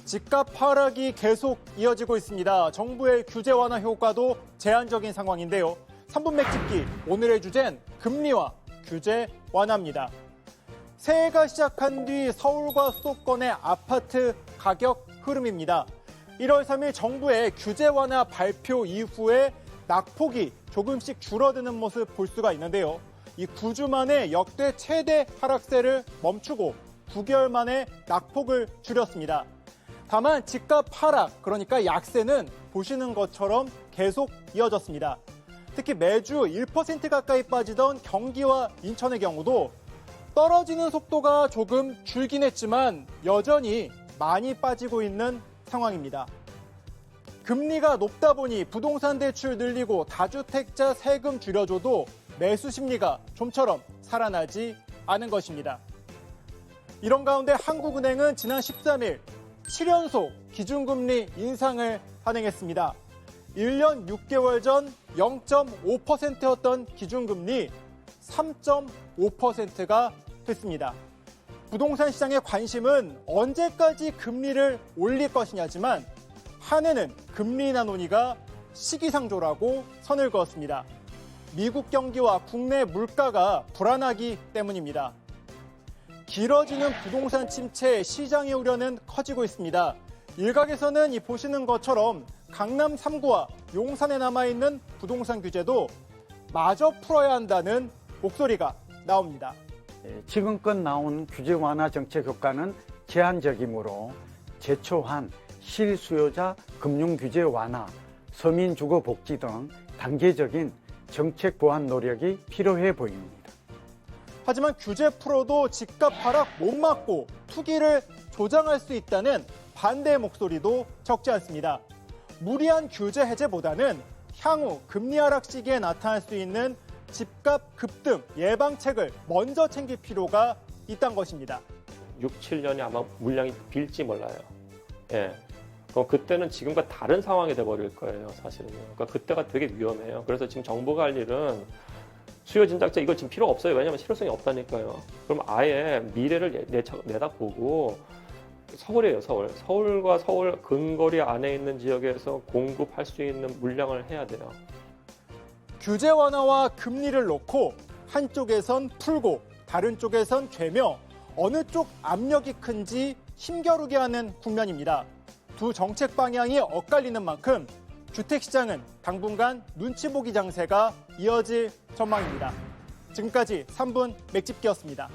집값 하락이 계속 이어지고 있습니다. 정부의 규제 완화 효과도 제한적인 상황인데요. 3분 맥집기, 오늘의 주제는 금리와 규제 완화입니다. 새해가 시작한 뒤 서울과 수도권의 아파트 가격 흐름입니다. 1월 3일 정부의 규제 완화 발표 이후에 낙폭이 조금씩 줄어드는 모습 볼 수가 있는데요. 이 9주 만에 역대 최대 하락세를 멈추고 9개월 만에 낙폭을 줄였습니다. 다만 집값 하락, 그러니까 약세는 보시는 것처럼 계속 이어졌습니다. 특히 매주 1% 가까이 빠지던 경기와 인천의 경우도 떨어지는 속도가 조금 줄긴 했지만 여전히 많이 빠지고 있는 상황입니다. 금리가 높다 보니 부동산 대출 늘리고 다주택자 세금 줄여줘도 매수 심리가 좀처럼 살아나지 않은 것입니다. 이런 가운데 한국은행은 지난 13일 7연속 기준금리 인상을 단행했습니다. 1년 6개월 전 0.5%였던 기준금리 3.5%가 됐습니다. 부동산 시장의 관심은 언제까지 금리를 올릴 것이냐지만 한해는 금리 인하 논의가 시기상조라고 선을 그었습니다. 미국 경기와 국내 물가가 불안하기 때문입니다. 길어지는 부동산 침체 시장의 우려는 커지고 있습니다. 일각에서는 이 보시는 것처럼 강남 3구와 용산에 남아있는 부동산 규제도 마저 풀어야 한다는 목소리가 나옵니다. 지금껏 나온 규제 완화 정책 효과는 제한적이므로 제초한 실수요자 금융 규제 완화, 서민 주거 복지 등 단계적인 정책 보완 노력이 필요해 보입니다. 하지만 규제 풀어도 집값 하락 못 막고 투기를 조장할 수 있다는 반대 목소리도 적지 않습니다. 무리한 규제 해제보다는 향후 금리 하락 시기에 나타날 수 있는 집값 급등 예방책을 먼저 챙길 필요가 있다는 것입니다. 6, 7년이 아마 물량이 빌지 몰라요. 예. 그럼 그때는 지금과 다른 상황이 돼버릴 거예요, 사실은요. 그러니까 그때가 되게 위험해요. 그래서 지금 정부가 할 일은 수요 진작제 이거 지금 필요 없어요. 왜냐하면 실효성이 없다니까요. 그럼 아예 미래를 내다보고 서울이에요, 서울. 서울과 서울 근거리 안에 있는 지역에서 공급할 수 있는 물량을 해야 돼요. 규제 완화와 금리를 놓고 한쪽에선 풀고 다른 쪽에선 죄며 어느 쪽 압력이 큰지 힘겨루게 하는 국면입니다. 두 정책 방향이 엇갈리는 만큼 주택시장은 당분간 눈치 보기 장세가 이어질 전망입니다. 지금까지 3분 맥집기였습니다.